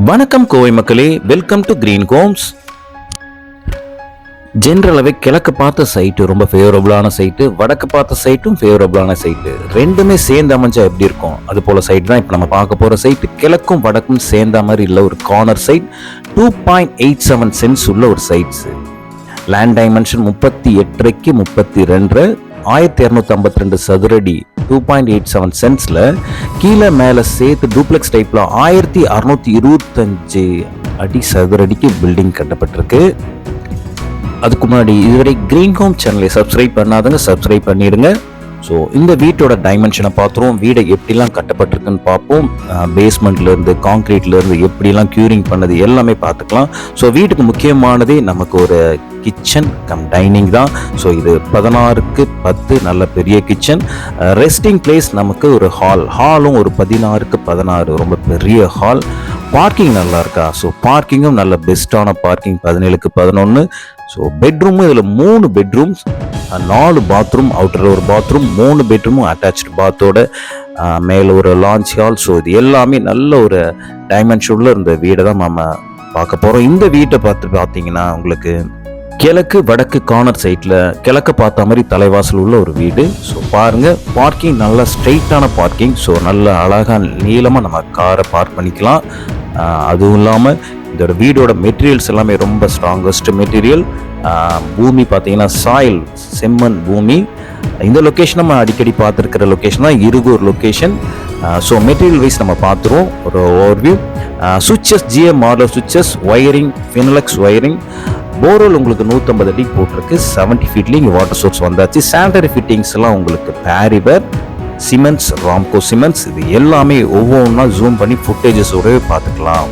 வணக்கம் கோவை மக்களே, welcome to green Holmes. ஜென்ரலாகவே கிழக்கு பார்த்த சைட்டு ரொம்ப ஃபேவரபுளான சைட்டு, வடக்கு பார்த்த சைட்டும் ஃபேவரபுளான சைட்டு, ரெண்டுமே சேர்ந்து அமைஞ்சா எப்படி இருக்கும் அது போல சைட் தான் இப்போ நம்ம பார்க்க போகிற சைட்டு. கிழக்கும் வடக்கும் சேர்ந்த மாதிரி இல்லை, ஒரு கார்னர் சைட், 2.87 சென்ட்ஸ் உள்ள ஒரு சைட்ஸ். லேண்ட் டைமென்ஷன் 38 32 1252 சதுரடி, 2.87 சென்ட்ஸில் கீழே மேலே சேர்த்து டூப்ளெக்ஸ் டைப்பில் 1625 அடி சதுரடிக்கு பில்டிங் கட்டப்பட்டிருக்கு. அதுக்கு முன்னாடி இதுவரை கிரீன் ஹோம் சேனலை சப்ஸ்கிரைப் பண்ணாதவங்க சப்ஸ்கிரைப் பண்ணிடுங்க. ஸோ இந்த வீட்டோட டைமென்ஷனை பார்த்துருவோம், வீடை எப்படிலாம் கட்டப்பட்டிருக்குன்னு பார்ப்போம். பேஸ்மெண்ட்லேருந்து காங்க்ரீட்லேருந்து எப்படிலாம் க்யூரிங் பண்ணது எல்லாமே பார்த்துக்கலாம். ஸோ வீட்டுக்கு முக்கியமானதே நமக்கு ஒரு கிச்சன் கம் டைனிங் தான். ஸோ இது 16க்கு 10 நல்ல பெரிய கிச்சன். ரெஸ்டிங் பிளேஸ் நமக்கு ஒரு ஹாலும் ஒரு 16க்கு 16 ரொம்ப பெரிய ஹால். பார்க்கிங் நல்லா இருக்கா? ஸோ பார்க்கிங்கும் நல்ல பெஸ்ட்டான பார்க்கிங், 17க்கு 11. ஸோ பெட்ரூமும் இதில் 3 பெட்ரூம்ஸ், 4 பாத்ரூம், அவுட்டரில் ஒரு பாத்ரூம், 3 பெட்ரூமும் அட்டாச்சு பாத்தோட, மேலே ஒரு லான்ச் ஹால். ஸோ இது எல்லாமே நல்ல ஒரு டைமென்ஷனில் இருந்த வீடை தான் நம்ம பார்க்க போகிறோம். இந்த வீட்டை பார்த்தீங்கன்னா உங்களுக்கு கிழக்கு வடக்கு கார்னர் சைட்டில் கிழக்க பார்த்த மாதிரி தலைவாசல் உள்ள ஒரு வீடு. ஸோ பாருங்கள், பார்க்கிங் நல்லா ஸ்ட்ரெயிட்டான பார்க்கிங். ஸோ நல்ல அழகாக நீளமாக நம்ம காரை பார்க் பண்ணிக்கலாம். அதுவும் இல்லாமல் இதோட வீடோட மெட்டீரியல்ஸ் எல்லாமே ரொம்ப ஸ்ட்ராங்கஸ்ட் மெட்டீரியல். பூமி பார்த்தீங்கன்னா சாயில், செம்மண் பூமி. இந்த லொக்கேஷன் நம்ம அடிக்கடி பார்த்துருக்கிற லொக்கேஷன் தான், Irugur location. So material wise நம்ம பார்த்துருவோம் ஒரு overview. Switches, GM model switches, wiring Finolex wiring. Borewell உங்களுக்கு 150 அடி போட்டிருக்கு, 70 ஃபீட்லேயும் இங்கே வாட்டர் சோர்ஸ் வந்தாச்சு. சானிடரி ஃபிட்டிங்ஸ் எல்லாம் உங்களுக்கு பேரிவர் சிமெண்ட்ஸ், ராம்கோ சிமெண்ட்ஸ். இது எல்லாமே ஒவ்வொன்றா ஜூம் பண்ணி ஃபுட்டேஜஸோடவே பார்த்துக்கலாம்.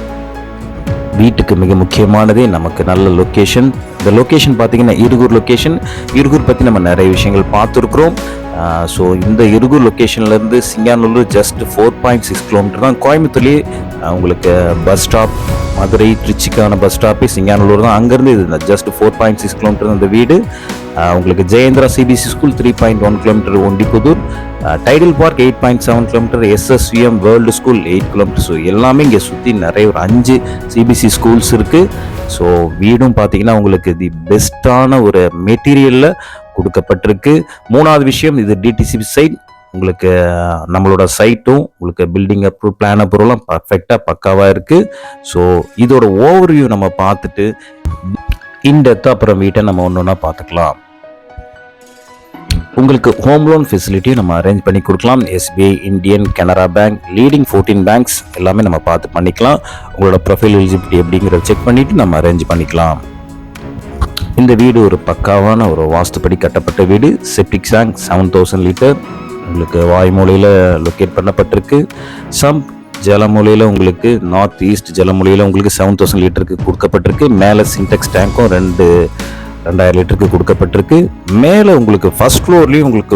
வீட்டுக்கு மிக முக்கியமானதே நமக்கு நல்ல லொக்கேஷன். இந்த லொக்கேஷன் பார்த்தீங்கன்னா இருகூர் லொக்கேஷன். இருகூர் பற்றி நம்ம நிறைய விஷயங்கள் பார்த்துருக்குறோம். ஸோ இந்த இருகூர் லொக்கேஷன்லேருந்து சிங்கானூர் ஜஸ்ட் 4.6 கிலோமீட்டர் தான். கோயம்புத்தூர்லேயே உங்களுக்கு பஸ் ஸ்டாப், மதுரை திருச்சிக்கான பஸ் ஸ்டாப்பே சிங்கானூர் தான். அங்கேருந்து இது ஜஸ்ட் 4.6 கிலோமீட்டர் இந்த வீடு. உங்களுக்கு Jayendra CBSE school 3.1 kilometre, Ondipudur Tidel park 8.7 kilometre, SSVM world school 8 kilometre. So எல்லாமே இங்கே சுற்றி நிறைய ஒரு 5 சிபிஎஸ்சி ஸ்கூல்ஸ் இருக்குது. ஸோ வீடும் பார்த்தீங்கன்னா உங்களுக்கு தி பெஸ்ட்டான ஒரு மெட்டீரியலில் கொடுக்கப்பட்டிருக்கு. மூணாவது விஷயம், இது டிடிசிபி சைட். உங்களுக்கு நம்மளோட சைட்டும் உங்களுக்கு பில்டிங் அப்ரூவ், பிளான் அப்ரூவெலாம் பர்ஃபெக்டாக பக்காவாக இருக்குது. ஸோ இதோட ஓவர்வியூ நம்ம பார்த்துட்டு இன்டெப்த் அப்புறம் வீட்டை நம்ம ஒன்று ஒன்றா பார்த்துக்கலாம். உங்களுக்கு ஹோம் லோன் ஃபெசிலிட்டியும் நம்ம அரேஞ்ச் பண்ணி கொடுக்கலாம். SBI, Indian, Canara bank, leading 14 banks எல்லாமே நம்ம பார்த்து பண்ணிக்கலாம். உங்களோட ப்ரொஃபைல் எலிஜிபிலிட்டி எப்படிங்கிறத செக் பண்ணிவிட்டு நம்ம அரேஞ்ச் பண்ணிக்கலாம். இந்த வீடு ஒரு பக்காவான ஒரு வாஸ்துப்படி கட்டப்பட்ட வீடு. செப்டிக் டேங்க் 7000 லிட்டர் உங்களுக்கு வாய்மூலையில் லொக்கேட் பண்ணப்பட்டிருக்கு. சம்ப் ஜலமூலையில் உங்களுக்கு நார்த் ஈஸ்ட் ஜலமூலையில் உங்களுக்கு 7000 லிட்டருக்கு கொடுக்கப்பட்டிருக்கு. மேலே சின்டெக்ஸ் டேங்க்கும் 2000 லிட்டருக்கு கொடுக்கப்பட்டிருக்கு. மேலே உங்களுக்கு ஃபர்ஸ்ட் ஃப்ளோர்லேயும் உங்களுக்கு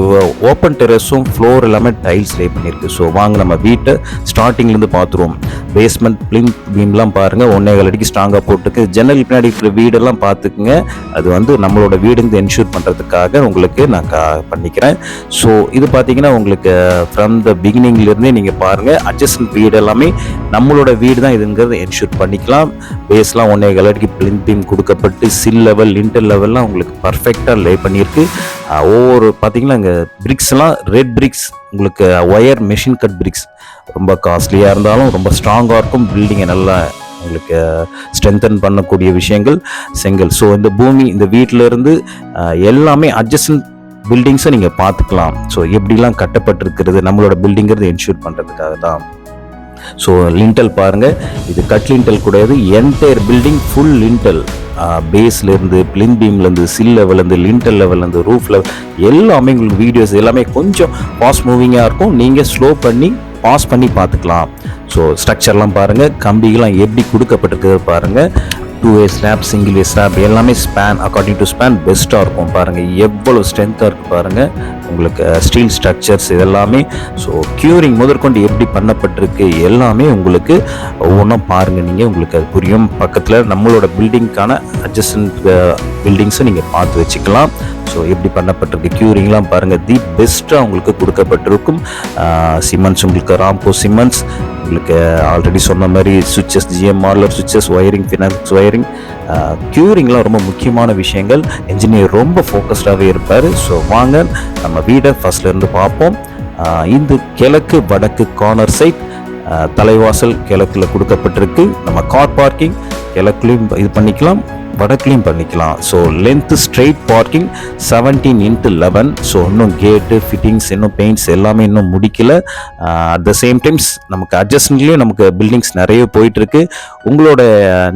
ஓப்பன் டெரஸும் ஃப்ளோர் எல்லாமே டைல்ஸ் லே பண்ணியிருக்கு. ஸோ வாங்க நம்ம வீட்டை ஸ்டார்டிங்லேருந்து பார்த்துருவோம். பேஸ்மெண்ட் பிளிங்க் பீம்லாம் பாருங்கள், 1.25 அடிக்கு ஸ்ட்ராங்காக போட்டுருக்கு. ஜன்னல் பின்னாடி இருக்கிற வீடெல்லாம் பார்த்துக்குங்க. அது வந்து நம்மளோட வீடுங்க என்ஷூர் பண்ணுறதுக்காக உங்களுக்கு நான் பண்ணிக்கிறேன். ஸோ இது பார்த்தீங்கன்னா உங்களுக்கு ஃப்ரம் த பிகினிங்லேருந்தே நீங்கள் பாருங்கள், அட்ஜஸ்டன்ட் வீடு எல்லாமே நம்மளோட வீடு தான் இதுங்கிறது என்ஷூர் பண்ணிக்கலாம். பேஸ்லாம் 1.25 அடிக்கு பிளிங்க் பீம் கொடுக்கப்பட்டு சில் லெவல், லிண்டல் லெவல்லாம் உங்களுக்கு பர்ஃபெக்டாக லே பண்ணியிருக்கு. ஒவ்வொரு பார்த்தீங்கன்னா இங்கே பிரிக்ஸ்லாம் ரெட் பிரிக்ஸ், உங்களுக்கு ஒயர் மெஷின் கட் பிரிக்ஸ், ரொம்ப காஸ்ட்லியாக இருந்தாலும் ரொம்ப ஸ்ட்ராங்காக இருக்கும். பில்டிங்கை நல்லா உங்களுக்கு ஸ்ட்ரென்தன் பண்ணக்கூடிய விஷயங்கள் செங்கல். ஸோ இந்த பூமி, இந்த வீட்டிலேருந்து எல்லாமே அட்ஜஸ்டன்ட் பில்டிங்ஸை நீங்கள் பார்த்துக்கலாம். ஸோ எப்படிலாம் கட்டப்பட்டிருக்கிறது நம்மளோட பில்டிங்கிறது என்ஷூர் பண்ணுறதுக்காக தான். ஸோ லிண்டல் பாருங்கள், இது கட் லிண்டல் கூடாது, என்டையர் பில்டிங் ஃபுல் லிண்டல். பேஸ்லேருந்து, பிளின் பீம்லேருந்து, சில் லெவல்லேருந்து, லிண்டல் லெவல்லேருந்து, ரூஃப் லெவல் எல்லாமே உங்களுக்கு வீடியோஸ் எல்லாமே கொஞ்சம் ஃபாஸ்ட் மூவிங்காக இருக்கும். நீங்கள் ஸ்லோ பண்ணி பாஸ் பண்ணி பார்த்துக்கலாம். ஸோ ஸ்ட்ரக்சர்லாம் பாருங்கள், கம்பிகள்லாம் எப்படி கொடுக்கப்பட்டிருக்கிறது பாருங்கள். 2-way ஸ்லாப், சிங்கிள்-வே ஸ்லாப் எல்லாமே ஸ்பேன் அக்கார்டிங் டு ஸ்பேன் பெஸ்ட்டாக இருக்கும். பாருங்கள் எவ்வளோ ஸ்ட்ரென்த்தாக இருக்குது பாருங்கள். உங்களுக்கு ஸ்டீல் ஸ்ட்ரக்சர்ஸ் இதெல்லாமே. ஸோ க்யூரிங் முதற்கொண்டு எப்படி பண்ணப்பட்டிருக்கு எல்லாமே உங்களுக்கு ஒவ்வொன்றா பாருங்கள், நீங்கள் உங்களுக்கு அது புரியும். பக்கத்தில் நம்மளோட பில்டிங்க்கான அட்ஜஸ்டன்ட் பில்டிங்ஸை நீங்கள் பார்த்து வச்சுக்கலாம். ஸோ எப்படி பண்ணப்பட்டிருக்கு க்யூரிங்லாம் பாருங்கள், தி பெஸ்ட்டாக உங்களுக்கு கொடுக்கப்பட்டிருக்கும். சிமெண்ட்ஸ் உங்களுக்கு ராம்கோ சிமெண்ட்ஸ், உங்களுக்கு ஆல்ரெடி சொன்ன மாதிரி சுவிட்சஸ் ஜிஎம் மாடலர் சுவிட்சஸ், ஒயரிங் ஃபினாக்ஸ் ஒயரிங், க்யூரிங்லாம் ரொம்ப முக்கியமான விஷயங்கள். என்ஜினியர் ரொம்ப ஃபோக்கஸ்டாகவே இருப்பார். ஸோ வாங்க நம்ம வீடை ஃபர்ஸ்ட்லேருந்து பார்ப்போம். இந்த கிழக்கு வடக்கு கார்னர் சைட், தலைவாசல் கிழக்கில் கொடுக்கப்பட்டிருக்கு. நம்ம கார் பார்க்கிங் கிழக்குலையும் இது பண்ணிக்கலாம், வடக்குலையும் பண்ணிக்கலாம். So length straight parking 17x11. So இன்னும் கேட்டு ஃபிட்டிங்ஸ் இன்னும் பெயிண்ட்ஸ் எல்லாமே இன்னும் முடிக்கல. அட் த சேம் டைம்ஸ் நமக்கு அட்ஜஸ்ட்மெண்ட்லேயும் நமக்கு பில்டிங்ஸ் நிறைய போயிட்டுருக்கு. உங்களோட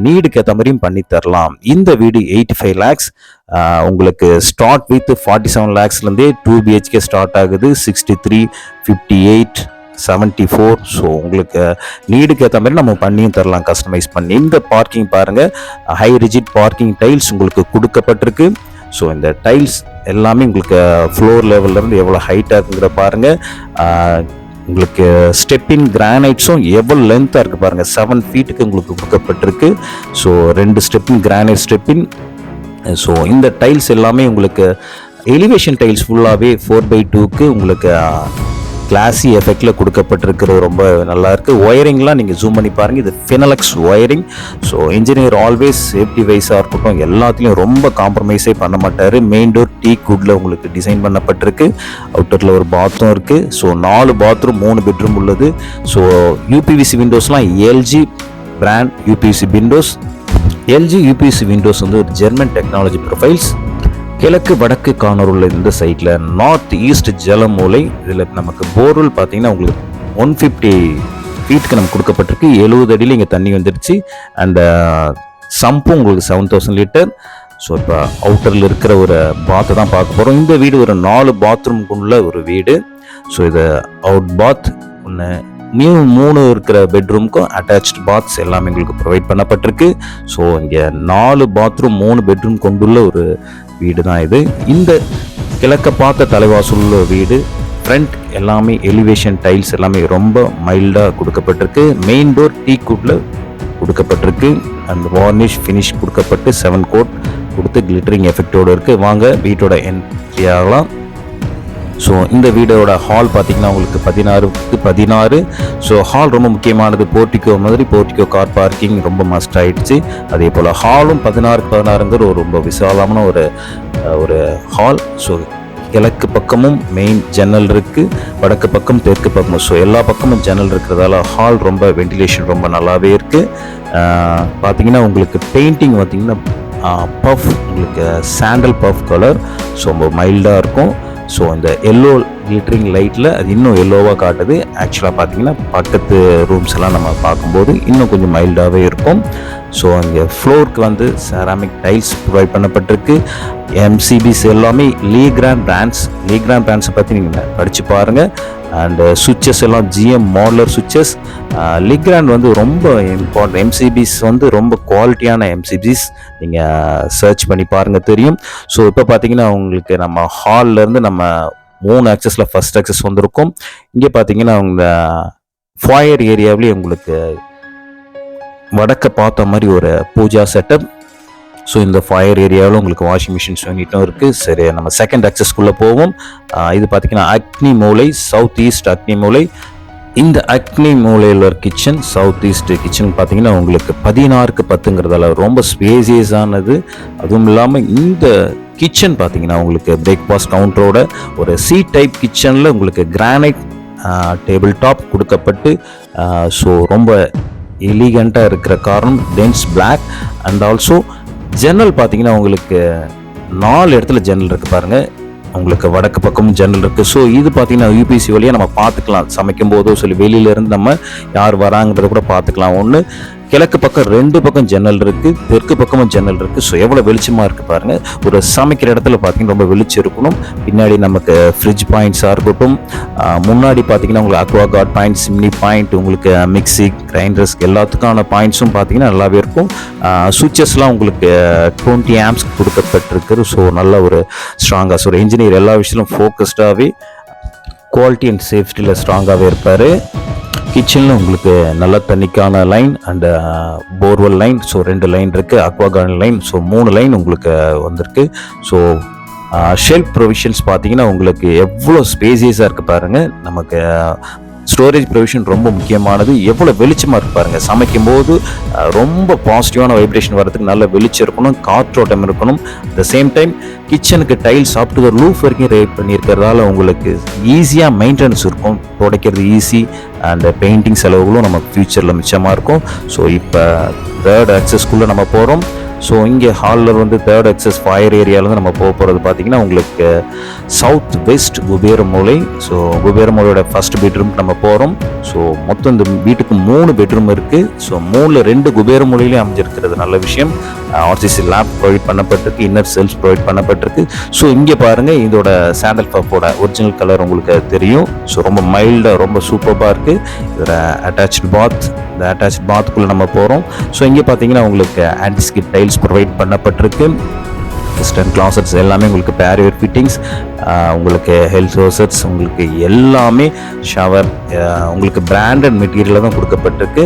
நீடுக்கு ஏற்ற மாதிரியும் பண்ணி தரலாம். இந்த வீடு 85 lakhs, உங்களுக்கு ஸ்டார்ட் வித் 47 lakhsலேருந்தே 2 BHK ஸ்டார்ட் ஆகுது. 63, 58, 74. ஸோ உங்களுக்கு நீடுக்கு ஏற்ற மாதிரி நம்ம பண்ணியும் தரலாம், கஸ்டமைஸ் பண்ணி. இந்த பார்க்கிங் பாருங்கள், ஹை ரிஜிட் பார்க்கிங் டைல்ஸ் உங்களுக்கு கொடுக்கப்பட்டிருக்கு. ஸோ இந்த டைல்ஸ் எல்லாமே உங்களுக்கு ஃப்ளோர் லெவல்லேருந்து எவ்வளோ ஹைட்டாக இருக்குங்கிற பாருங்கள். உங்களுக்கு ஸ்டெப்பின் கிரானைட்ஸும் எவ்வளோ லென்த்தாக இருக்குது பாருங்கள், 7 feetக்கு உங்களுக்கு கொடுக்கப்பட்டிருக்கு. ஸோ 2 ஸ்டெப்பின் கிரானைட் ஸ்டெப்பின். ஸோ இந்த டைல்ஸ் எல்லாமே உங்களுக்கு எலிவேஷன் டைல்ஸ் ஃபுல்லாகவே 4x2க்கு உங்களுக்கு கிளாஸி எஃபெக்டில் கொடுக்கப்பட்டிருக்கிறது ரொம்ப நல்லாயிருக்கு. ஒயரிங்லாம் நீங்கள் ஜூம் பண்ணி பாருங்கள், இது Finolex wiring. So engineer always safety வைஸாக இருக்கட்டும் எல்லாத்துலேயும் ரொம்ப காம்ப்ரமைஸே பண்ண மாட்டார். மெயின் டோர் டீக் வுட்டில் உங்களுக்கு டிசைன் பண்ணப்பட்டிருக்கு. அவுட்டரில் ஒரு பாத்ரூம் இருக்குது. ஸோ 4 பாத்ரூம் 3 பெட்ரூம் உள்ளது. ஸோ யூபிவிசி விண்டோஸ்லாம் LG brand UPVC windows. LG UPVC windows வந்து ஒரு ஜெர்மன் டெக்னாலஜி ப்ரொஃபைல்ஸ். கிழக்கு வடக்கு கார்னர் உள்ள இந்த சைட்டில் நார்த் ஈஸ்ட் ஜலமூலை. இதில் நமக்கு போர்வெல் பார்த்தீங்கன்னா உங்களுக்கு 150 feetக்கு நமக்கு கொடுக்கப்பட்டிருக்கு. 70 அடியில் இங்கே தண்ணி வந்துடுச்சு. அண்ட் சம்பும் உங்களுக்கு 7000 லிட்டர். ஸோ இப்போ அவுட்டரில் இருக்கிற ஒரு பாத்தை தான் பார்க்க போகிறோம். இந்த வீடு ஒரு 4 பாத்ரூம்குள்ள ஒரு வீடு. ஸோ இது அவுட் பாத் ஒன்று, 3 இருக்கிற பெட்ரூமுக்கும் அட்டாச்ட் பாத்ஸ் எல்லாமே எங்களுக்கு ப்ரொவைட் பண்ணப்பட்டிருக்கு. ஸோ இங்கே 4 பாத்ரூம் 3 பெட்ரூம் கொண்டுள்ள ஒரு வீடு தான் இது. இந்த கிழக்க பார்த்த தலைவாசல் வீடு ஃப்ரண்ட் எல்லாமே எலிவேஷன் டைல்ஸ் எல்லாமே ரொம்ப மைல்டாக கொடுக்கப்பட்டிருக்கு. மெயின் டோர் டீக் வுட்டில் கொடுக்கப்பட்டிருக்கு. அந்த வார்னிஷ் ஃபினிஷ் கொடுக்கப்பட்டு 7 கோட் கொடுத்து கிளிட்டரிங் எஃபெக்டோடு இருக்குது. வாங்க வீட்டோட என்ட்ரி ஆகலாம். ஸோ இந்த வீடோட ஹால் பார்த்தீங்கன்னா உங்களுக்கு 16x16. ஸோ ஹால் ரொம்ப முக்கியமானது. போர்ட்டிகோ மாதிரி போர்ட்டிகோ கார் பார்க்கிங் ரொம்ப மஸ்ட் ஆயிடுச்சு. அதே போல் ஹாலும் 16x16ங்கிற ஒரு ரொம்ப விசாலமான ஒரு ஹால். ஸோ கிழக்கு பக்கமும் மெயின் ஜன்னல் இருக்குது, வடக்கு பக்கம் தெற்கு பக்கமும். ஸோ எல்லா பக்கமும் ஜன்னல் இருக்கிறதால ஹால் ரொம்ப வென்டிலேஷன் ரொம்ப நல்லாவே இருக்குது. பார்த்தீங்கன்னா உங்களுக்கு பெயிண்டிங் பார்த்தீங்கன்னா பஃப், உங்களுக்கு சாண்டல் பஃப் கலர். ஸோ ரொம்ப மைல்டாக இருக்கும். ஸோ இந்த எல்லோ கிளிட்டரிங் லைட்டில் அது இன்னும் எல்லோவாக காட்டுது. ஆக்சுவலாக பார்த்தீங்கன்னா பக்கத்து ரூம்ஸ் எல்லாம் நம்ம பார்க்கும்போது இன்னும் கொஞ்சம் மைல்டாகவே இருக்கும். ஸோ இங்கே ஃப்ளோருக்கு வந்து செராமிக் டைல்ஸ் ப்ரொவைட் பண்ணப்பட்டிருக்கு. எம்சிபிஸ் எல்லாமே லீகிராண்ட் பிராண்ட்ஸை பற்றி நீங்கள் படித்து பாருங்கள். அண்டு சுவிட்சஸ் எல்லாம் ஜிஎம் மாடலர் சுவிட்சஸ். லீகிராண்ட் வந்து ரொம்ப இம்பார்ட்டன்ட். எம்சிபிஸ் வந்து ரொம்ப குவாலிட்டியான எம்சிபிஸ். நீங்கள் சர்ச் பண்ணி பாருங்கள் தெரியும். ஸோ இப்போ பார்த்தீங்கன்னா உங்களுக்கு நம்ம ஹால்லேருந்து நம்ம 3 ஆக்சஸில் ஃபர்ஸ்ட் ஆக்சஸ் வந்திருக்கும். இங்கே பார்த்தீங்கன்னா உங்க ஃபாயர் ஏரியாவிலேயே உங்களுக்கு வடக்க பார்த்த மாதிரி ஒரு பூஜா செட்டப். ஸோ இந்த ஃபயர் ஏரியாவில் உங்களுக்கு வாஷிங் மிஷின்ஸ் யூனிட்டும் இருக்குது. சரி, நம்ம செகண்ட் ஆக்சஸ்க்குள்ளே போவோம். இது பார்த்தீங்கன்னா அக்னி மூலை, சவுத் ஈஸ்ட் அக்னி மூலை. இந்த அக்னி மூலையில் ஒரு கிச்சன், சவுத் ஈஸ்ட் கிச்சன் பார்த்தீங்கன்னா உங்களுக்கு 16x10ங்கிறதால ரொம்ப ஸ்பேசியஸானது. அதுவும் இல்லாமல் இந்த கிச்சன் பார்த்தீங்கன்னா உங்களுக்கு பிரேக்ஃபாஸ்ட் கவுண்டரோட ஒரு சி டைப் கிச்சனில் உங்களுக்கு கிரானைட் டேபிள் டாப் கொடுக்கப்பட்டு ஸோ ரொம்ப எலிகண்ட்டாக இருக்கிற காரணம் டென்ஸ் பிளாக். அண்ட் ஆல்சோ ஜன்னல் பார்த்தீங்கன்னா உங்களுக்கு 4 இடத்துல ஜன்னல் இருக்குது பாருங்கள். உங்களுக்கு வடக்கு பக்கமும் ஜன்னல் இருக்குது. ஸோ இது பார்த்தீங்கன்னா யூபிசி வழியாக நம்ம பார்த்துக்கலாம். சமைக்கும் போதோ சொல்லி வெளியிலேருந்து நம்ம யார் வராங்கிறத கூட பார்த்துக்கலாம். ஒன்று கிழக்கு பக்கம் 2 பக்கம் ஜன்னல் இருக்குது, தெற்கு பக்கமும் ஜன்னல் இருக்குது. ஸோ எவ்வளோ வெளிச்சமாக இருக்குது பாருங்கள். ஒரு சமைக்கிற இடத்துல பார்த்தீங்கன்னா ரொம்ப வெளிச்சம் இருக்கணும். பின்னாடி நமக்கு ஃப்ரிட்ஜ் பாயிண்ட்ஸாக இருக்கட்டும், முன்னாடி பார்த்தீங்கன்னா உங்களுக்கு Aqua card point, chimney point, உங்களுக்கு மிக்சி கிரைண்டர்ஸ் எல்லாத்துக்கான பாயிண்ட்ஸும் பார்த்தீங்கன்னா நல்லாவே இருக்கும். சுவிட்சஸ்லாம் உங்களுக்கு 20 amps கொடுக்கப்பட்டிருக்கு. ஸோ நல்ல ஒரு ஸ்ட்ராங்காக. ஸோ ஒரு இன்ஜினியர் எல்லா விஷயத்திலும் ஃபோக்கஸ்டாகவே குவாலிட்டி அண்ட் சேஃப்டியில் ஸ்ட்ராங்காகவே இருப்பார். கிச்சனில் உங்களுக்கு நல்ல தண்ணிக்கான line and borewell line. So 2 line இருக்குது. அக்வாகார்டன் லைன். ஸோ 3 லைன் உங்களுக்கு வந்திருக்கு. ஸோ ஷெல்ஃப் ப்ரொவிஷன்ஸ் பார்த்தீங்கன்னா உங்களுக்கு எவ்வளோ ஸ்பேசியஸாக இருக்குது பாருங்கள். நமக்கு ஸ்டோரேஜ் ப்ரொவிஷன் ரொம்ப முக்கியமானது. எவ்வளோ வெளிச்சமாக இருக்கு பாருங்கள். சமைக்கும் போது ரொம்ப பாசிட்டிவான வைப்ரேஷன் வரதுக்கு நல்ல வெளிச்சம் இருக்கணும், காற்றோட்டம் இருக்கணும். அட் த சேம் டைம் கிச்சனுக்கு tiles up to the roof வரைக்கும் ரேட் பண்ணியிருக்கிறதால உங்களுக்கு ஈஸியாக மெயின்டெனன்ஸ் இருக்கும், துடைக்கிறது ஈஸி. அண்ட் பெயிண்டிங் செலவுகளும் நமக்கு ஃப்யூச்சரில் மிச்சமாக இருக்கும். ஸோ இப்போ தேர்ட் ஆக்சஸ்க்குள்ளே நம்ம போகிறோம். ஸோ இங்கே ஹாலில் வந்து தேர்ட் எக்ஸஸ் ஃபயர் ஏரியாவிலேருந்து நம்ம போக போகிறது பார்த்திங்கன்னா உங்களுக்கு சவுத் வெஸ்ட் குபேர மூலை. ஸோ குபேர மூலையோட ஃபஸ்ட் பெட்ரூம் நம்ம போகிறோம். ஸோ மொத்தம் இந்த வீட்டுக்கு 3 பெட்ரூம் இருக்குது. ஸோ 3ல் 2 குபேர மூலையிலே அமைஞ்சிருக்கிறது நல்ல விஷயம். ஆர்சிசி லேப் ப்ரொவைட் பண்ணப்பட்டிருக்கு, இன்னர் செல்ஸ் ப்ரொவைட் பண்ணப்பட்டிருக்கு. ஸோ இங்கே பாருங்கள், இதோட சாண்டல் பஃபோட ஒரிஜினல் கலர் உங்களுக்கு தெரியும். ஸோ ரொம்ப மைல்டாக ரொம்ப சூப்பராக இருக்குது. இதோட அட்டாச்டு பாத், இந்த அட்டாச்ட் பாத்துக்குள்ளே நம்ம போகிறோம். ஸோ இங்கே பார்த்தீங்கன்னா உங்களுக்கு ஆன்டிஸ்கிட் டைல்ஸ் ப்ரொவைட் பண்ணப்பட்டிருக்கு. வெஸ்டர்ன் கிளாசட்ஸ் எல்லாமே உங்களுக்கு பேரியர் ஃபிட்டிங்ஸ், உங்களுக்கு ஹெல்த் ரோசட்ஸ், உங்களுக்கு எல்லாமே ஷவர் உங்களுக்கு பிராண்டட் மெட்டீரியலில் தான் கொடுக்கப்பட்டிருக்கு,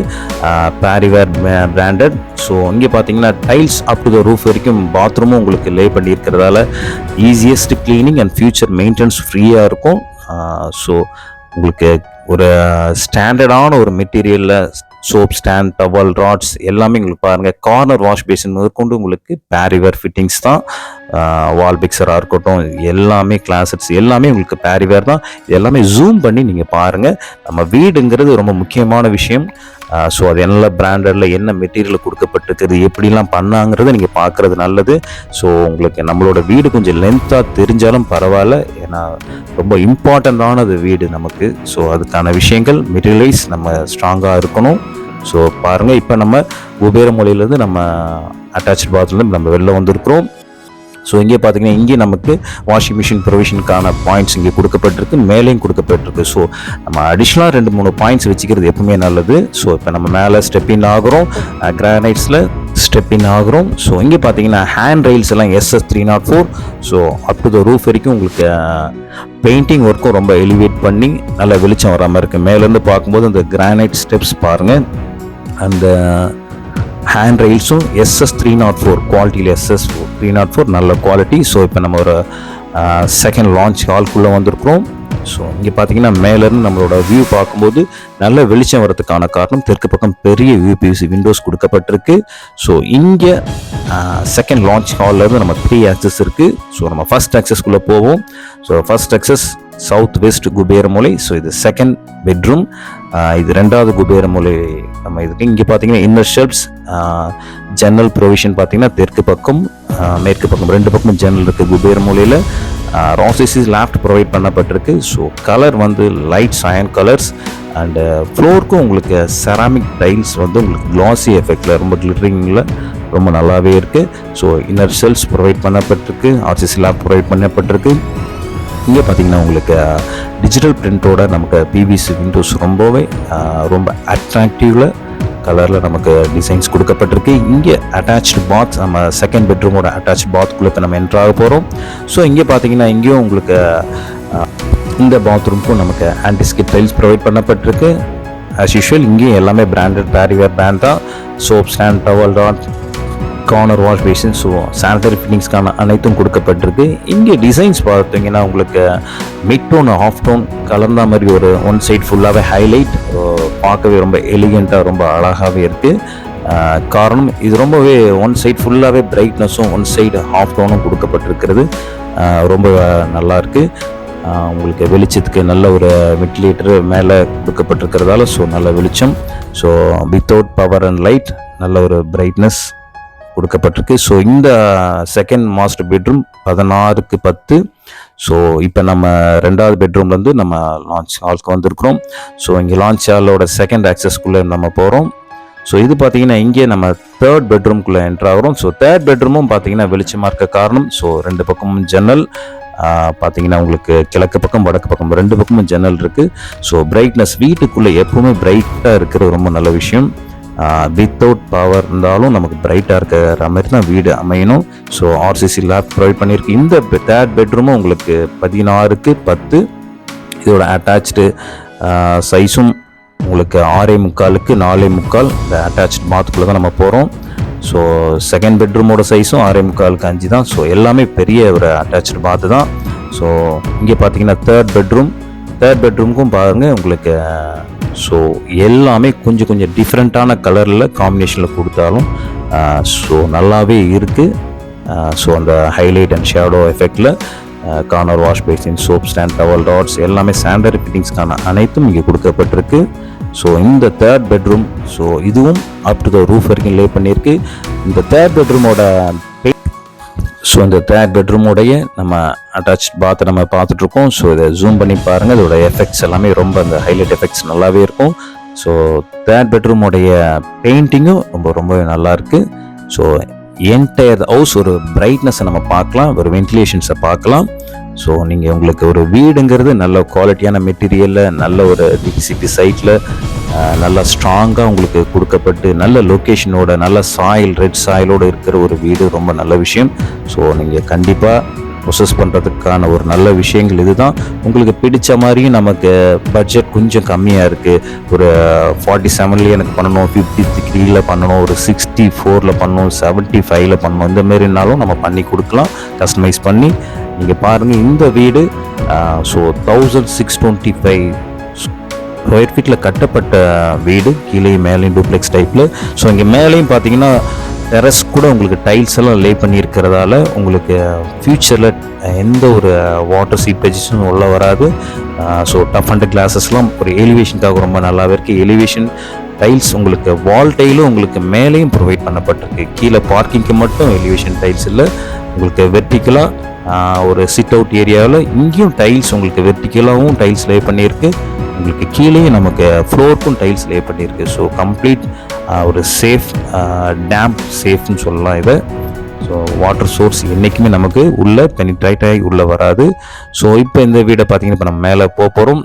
பேரிவேர் பிராண்டட். ஸோ இங்கே பார்த்தீங்கன்னா tiles up to the roof வரைக்கும் பாத்ரூமும் உங்களுக்கு லே பண்ணியிருக்கிறதால easiest cleaning and future maintenance ஃப்ரீயாக இருக்கும். ஸோ உங்களுக்கு ஒரு ஸ்டாண்டர்டான ஒரு மெட்டீரியலில் சோப் ஸ்டாண்ட், டவல், ராட்ஸ் எல்லாமே உங்களுக்கு பாருங்கள். கார்னர் வாஷ் பேசின் முதற்கொண்டு உங்களுக்கு பேரிவேர் ஃபிட்டிங்ஸ் தான். வால் பிக்சராக இருக்கட்டும், எல்லாமே கிளாசட்ஸ் எல்லாமே உங்களுக்கு பேரிவேர் தான். எல்லாமே ஜூம் பண்ணி நீங்கள் பாருங்கள். நம்ம வீடுங்கிறது ரொம்ப முக்கியமான விஷயம். ஸோ அது என்ன பிராண்டடில் என்ன மெட்டீரியல் கொடுக்கப்பட்டிருக்குது, எப்படிலாம் பண்ணாங்கிறத நீங்கள் பார்க்குறது நல்லது. ஸோ உங்களுக்கு நம்மளோட வீடு கொஞ்சம் லென்த்தாக தெரிஞ்சாலும் பரவாயில்ல, ஏன்னா ரொம்ப இம்பார்ட்டண்ட்டானது வீடு நமக்கு. ஸோ அதுக்கான விஷயங்கள் மெட்டீரியலைஸ் நம்ம ஸ்ட்ராங்காக இருக்கணும். ஸோ பாருங்கள், இப்போ நம்ம குபேர மூலையிலேருந்து நம்ம அட்டாச்ட் பாத்ரூம்லேருந்து நம்ம வெளில வந்திருக்கிறோம். ஸோ இங்கே பார்த்தீங்கன்னா இங்கே நமக்கு வாஷிங் மிஷின் ப்ரொவிஷனுக்கான பாயிண்ட்ஸ் இங்கே கொடுக்கப்பட்டிருக்கு, மேலேயும் கொடுக்கப்பட்டிருக்கு. ஸோ நம்ம அடிஷ்னலாக 2-3 பாயிண்ட்ஸ் வச்சுக்கிறது எப்பவுமே நல்லது. ஸோ இப்போ நம்ம மேலே ஸ்டெப்பின் ஆகிறோம், கிரானைட்ஸில் ஸ்டெப்பின் ஆகிறோம். ஸோ இங்கே பார்த்தீங்கன்னா ஹேண்ட் ரெயில்ஸ் எல்லாம் SS 304. So up to the roof வரைக்கும் உங்களுக்கு பெயிண்டிங் ஒர்க்கும் ரொம்ப எலிவேட் பண்ணி நல்ல வெளிச்சம் வர மாதிரி இருக்குது. மேலேருந்து பார்க்கும்போது அந்த கிரானைட் ஸ்டெப்ஸ் பாருங்கள், அந்த ஹேண்ட் ரெயில்ஸும் SS 304 குவாலிட்டியில், SS 304 நல்ல குவாலிட்டி. ஸோ இப்போ நம்ம ஒரு செகண்ட் லான்ச் ஹால்குள்ளே வந்திருக்கிறோம். ஸோ இங்கே பார்த்தீங்கன்னா மேலேருந்து நம்மளோட வியூ பார்க்கும்போது நல்ல வெளிச்சம் வரதுக்கான காரணம் தெற்கு பக்கம் பெரிய UPVC விண்டோஸ் கொடுக்கப்பட்டிருக்கு. ஸோ இங்கே செகண்ட் லான்ச் ஹால்லேருந்து நம்ம 3 ஆக்சஸ் இருக்குது. ஸோ நம்ம ஃபஸ்ட் ஆக்சஸ்க்குள்ளே போவோம். So first access south west Kubera மூலை. ஸோ இது செகண்ட் பெட்ரூம், இது 2வது குபேர மூலை நம்ம இதுக்கு. இங்கே பார்த்தீங்கன்னா இன்னர் ஷெல்ஃப்ஸ், ஜன்னல் ப்ரொவிஷன் பார்த்தீங்கன்னா தெற்கு பக்கம் மேற்கு பக்கம் 2 பக்கமும் ஜன்னல் இருக்குது குபேர மூலையில். ராசிசி லேப்ட் ப்ரொவைட் பண்ணப்பட்டிருக்கு. ஸோ கலர் வந்து லைட் சயன் கலர்ஸ். அண்டு ஃப்ளோருக்கும் உங்களுக்கு செராமிக் டைல்ஸ் வந்து உங்களுக்கு கிளாசி எஃபெக்டில் ரொம்ப கிளிட்டரிங்கில் ரொம்ப நல்லாவே இருக்குது. ஸோ இன்னர் ஷெல்ஃப்ஸ் ப்ரொவைட் பண்ணப்பட்டிருக்கு, RCC லேப் ப்ரொவைட் பண்ணப்பட்டிருக்கு. இங்கே பார்த்தீங்கன்னா உங்களுக்கு டிஜிட்டல் பிரிண்டோட நமக்கு PVC விண்டோஸ் ரொம்ப அட்ராக்டிவில் கலரில் நமக்கு டிசைன்ஸ் கொடுக்கப்பட்டிருக்கு. இங்கே அட்டாச்டு பாத், நம்ம செகண்ட் பெட்ரூமோட அட்டாச்டு பாத்குள்ளே இப்போ நம்ம என்ட்ராக போகிறோம். ஸோ இங்கே பார்த்தீங்கன்னா இங்கேயும் உங்களுக்கு இந்த பாத்ரூம்க்கும் நமக்கு ஆன்டிஸ்கிட் டைல்ஸ் ப்ரொவைட் பண்ணப்பட்டிருக்கு. ஆஸ் யூஷுவல் இங்கேயும் எல்லாமே பிராண்டட் பேரிவேர் பிராண்ட் தான். Soap stand, towel, rod, corner wash basin, so sanitary ஃபிட்டிங்ஸ்க்கான அனைத்தும் கொடுக்கப்பட்டிருக்கு. இங்கே டிசைன்ஸ் பார்த்தீங்கன்னா உங்களுக்கு மிட் டோன் ஆஃப் டோன் கலந்த மாதிரி ஒரு ஒன் சைட் ஃபுல்லாகவே ஹைலைட், பார்க்கவே ரொம்ப எலிகெண்ட்டாக ரொம்ப அழகாகவே இருக்குது. காரணம் இது ரொம்பவே ஒன் சைட் ஃபுல்லாகவே பிரைட்னஸும் ஒன் சைடு ஆஃப் டோனும் கொடுக்கப்பட்டிருக்கிறது. ரொம்ப நல்லாயிருக்கு. உங்களுக்கு வெளிச்சத்துக்கு நல்ல ஒரு வென்டிலேட்டர் மேலே கொடுக்கப்பட்டிருக்கிறதால ஸோ நல்ல வெளிச்சம். So without power and light நல்ல ஒரு பிரைட்னஸ் கொடுக்கப்பட்டிருக்கு. ஸோ இந்த செகண்ட் மாஸ்டர் பெட்ரூம் 16க்கு 10. ஸோ இப்போ நம்ம 2வது பெட்ரூம்லேருந்து நம்ம லான்ச் ஹால்க்கு வந்திருக்கிறோம். ஸோ இங்கே லான்ச் ஹாலோட செகண்ட் ஆக்சஸ்க்குள்ளே நம்ம போகிறோம். ஸோ இது பார்த்தீங்கன்னா இங்கே நம்ம தேர்ட் பெட்ரூம்குள்ளே என்ட்ரு ஆகிறோம். ஸோ தேர்ட் பெட்ரூமும் பார்த்தீங்கன்னா வெளிச்சமாக இருக்க காரணம், ஸோ 2 பக்கமும் ஜன்னல் பார்த்தீங்கன்னா உங்களுக்கு கிழக்கு பக்கம் வடக்கு பக்கம் 2 பக்கமும் ஜன்னல் இருக்குது. ஸோ பிரைட்னஸ் வீட்டுக்குள்ளே எப்பவுமே பிரைட்டாக இருக்கிறது ரொம்ப நல்ல விஷயம். வித்தவுட் பவர் இருந்தாலும் நமக்கு பிரைட்டாக இருக்கிற மாதிரி தான் வீடு அமையணும். ஸோ RCC லேப் ப்ரொவைட் பண்ணியிருக்கு. இந்த தேர்ட் பெட்ரூமும் உங்களுக்கு 16க்கு 10. இதோட அட்டாச்சு சைஸும் உங்களுக்கு 6.75க்கு 4.75. இந்த அட்டாச்சு பாத்துக்குள்ளே தான் நம்ம போகிறோம். ஸோ செகண்ட் பெட்ரூமோட சைஸும் 6.75 தான். ஸோ எல்லாமே பெரிய ஒரு அட்டாச்சு பாத்து தான். ஸோ இங்கே பார்த்தீங்கன்னா தேர்ட் பெட்ரூமுக்கும் பாருங்கள் உங்களுக்கு. ஸோ எல்லாமே கொஞ்சம் டிஃப்ரெண்ட்டான கலரில் காம்பினேஷனில் கொடுத்தாலும் ஸோ நல்லாவே இருக்குது. ஸோ அந்த ஹைலைட் அண்ட் ஷேடோ எஃபெக்டில் corner wash basin, soap stand, towel டாட்ஸ் எல்லாமே சாண்டரி ஃபிட்டிங்ஸ்க்கான அனைத்தும் இங்கே கொடுக்கப்பட்டிருக்கு. ஸோ இந்த தேர்ட் பெட்ரூம், ஸோ இதுவும் அப் டு த ரூஃப் வரைக்கும் லே பண்ணியிருக்கு. இந்த தேர்ட் பெட்ரூமோடைய நம்ம அட்டாச் பாத்தை நம்ம பார்த்துட்ருக்கோம். ஸோ இதை ஜூம் பண்ணி பாருங்கள். இதோட எஃபெக்ட்ஸ் எல்லாமே ரொம்ப அந்த ஹைலைட் எஃபெக்ட்ஸ் நல்லாவே இருக்கும். ஸோ தேர்ட் பெட்ரூமோடைய பெயிண்டிங்கும் ரொம்பவே நல்லாயிருக்கு. ஸோ என்டையர் ஹவுஸ் ஒரு பிரைட்னஸை நம்ம பார்க்கலாம், ஒரு வென்டிலேஷன்ஸை பார்க்கலாம். ஸோ நீங்கள் உங்களுக்கு ஒரு வீடுங்கிறது நல்ல குவாலிட்டியான மெட்டீரியலில், நல்ல ஒரு சிட்டி சைட்டில் நல்லா ஸ்ட்ராங்காக உங்களுக்கு கொடுக்கப்பட்டு, நல்ல லொக்கேஷனோட, நல்ல சாயில், ரெட் சாயிலோடு இருக்கிற ஒரு வீடு ரொம்ப நல்ல விஷயம். ஸோ நீங்கள் கண்டிப்பாக ப்ரொசஸ் பண்ணுறதுக்கான ஒரு நல்ல விஷயங்கள் இதுதான். உங்களுக்கு பிடிச்ச மாதிரியும் நமக்கு பட்ஜெட் கொஞ்சம் கம்மியாக இருக்குது, ஒரு 47லேயே எனக்கு பண்ணணும், 53ல் பண்ணணும், ஒரு 64ல் பண்ணணும், 75ல் பண்ணணும், இந்த மாரினாலும் நம்ம பண்ணி கொடுக்கலாம் கஸ்டமைஸ் பண்ணி. நீங்கள் பாருங்கள் இந்த வீடு ஸோ 1625 ஸ்கொயர் ஃபீட்டில் கட்டப்பட்ட வீடு, கீழே மேலேயும் டூப்ளெக்ஸ் டைப்பில். ஸோ இங்கே மேலேயும் பார்த்தீங்கன்னா டெரஸ் கூட உங்களுக்கு டைல்ஸ் எல்லாம் லே பண்ணியிருக்கிறதால உங்களுக்கு ஃப்யூச்சரில் எந்த ஒரு வாட்டர் சீப்பேஜஸும் உள்ள வராது. ஸோ டஃப் அண்ட் கிளாஸஸ்லாம் ஒரு எலிவேஷனுக்காக ரொம்ப நல்லாவே இருக்குது. எலிவேஷன் டைல்ஸ் உங்களுக்கு வால் டைலும் உங்களுக்கு மேலேயும் ப்ரொவைட் பண்ணப்பட்டிருக்கு. கீழே பார்க்கிங்க்கு மட்டும் எலிவேஷன் டைல்ஸ் இல்லை, உங்களுக்கு வெர்டிக்கலாக ஒரு சிட் அவுட் ஏரியாவில் இங்கேயும் டைல்ஸ் உங்களுக்கு வெர்டிக்கலாகவும் டைல்ஸ் லே பண்ணியிருக்கு. உங்களுக்கு கீழேயும் நமக்கு ஃப்ளோருக்கும் டைல்ஸ் லே பண்ணியிருக்கு. ஸோ கம்ப்ளீட் ஒரு சேஃப், டேம்ப் சேஃப்னு சொல்லலாம் இதை. ஸோ வாட்டர் சோர்ஸ் என்றைக்குமே நமக்கு உள்ளே பெனிட்ரேட் ஆகி உள்ளே வராது. ஸோ இப்போ இந்த வீடை பார்த்தீங்கன்னா இப்போ நம்ம மேலே போகிறோம்.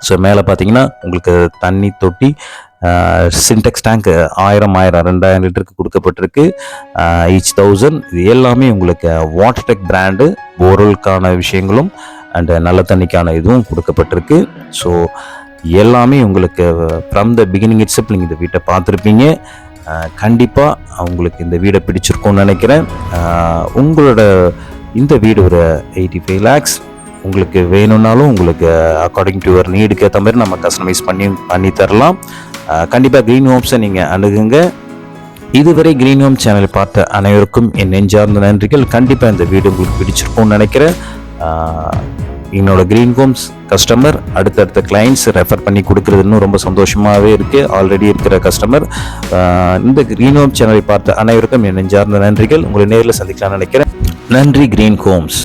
ஸோ மேலே பார்த்தீங்கன்னா உங்களுக்கு தண்ணி தொட்டி, சின்டெக்ஸ் டேங்க் 1000-2000 லிட்டருக்கு கொடுக்கப்பட்டிருக்கு. ஈச் 1000. இது எல்லாமே உங்களுக்கு வாட்டர் டெக் பிராண்டு, போர்வெல்கான விஷயங்களும் அண்ட் நல்ல தண்ணிக்கான இதுவும் கொடுக்கப்பட்டிருக்கு. ஸோ எல்லாமே உங்களுக்கு ஃப்ரம் த பிகினிங் இட்ஸெல்ஃப் நீங்கள் இந்த வீட்டை பார்த்துருப்பீங்க. கண்டிப்பாக உங்களுக்கு இந்த வீடை பிடிச்சிருக்கும்னு நினைக்கிறேன். உங்களோட இந்த வீடு ஒரு 85 lakhs உங்களுக்கு வேணும்னாலும் உங்களுக்கு அக்கார்டிங் டு யுவர் நீடுக்கு ஏற்ற மாதிரி நம்ம கஸ்டமைஸ் பண்ணி தரலாம். கண்டிப்பாக க்ரீன் ஹோம்ஸை நீங்கள் அணுகுங்க. இதுவரை க்ரீன் ஹோம் சேனலை பார்த்த அனைவருக்கும் என் நெஞ்சார்ந்த நன்றிகள். கண்டிப்பாக இந்த வீடு உங்களுக்கு பிடிச்சிருக்கும்னு நினைக்கிறேன். என்னோட க்ரீன் ஹோம்ஸ் கஸ்டமர் அடுத்தடுத்த கிளைண்ட்ஸ் ரெஃபர் பண்ணி கொடுக்குறது இன்னும் ரொம்ப சந்தோஷமாகவே இருக்குது. ஆல்ரெடி இருக்கிற கஸ்டமர். இந்த க்ரீன் ஹோம் சேனலை பார்த்த அனைவருக்கும் என் நெஞ்சார்ந்த நன்றிகள். உங்களை நேரில் சந்திக்கலாம்னு நினைக்கிறேன். நன்றி க்ரீன் ஹோம்ஸ்.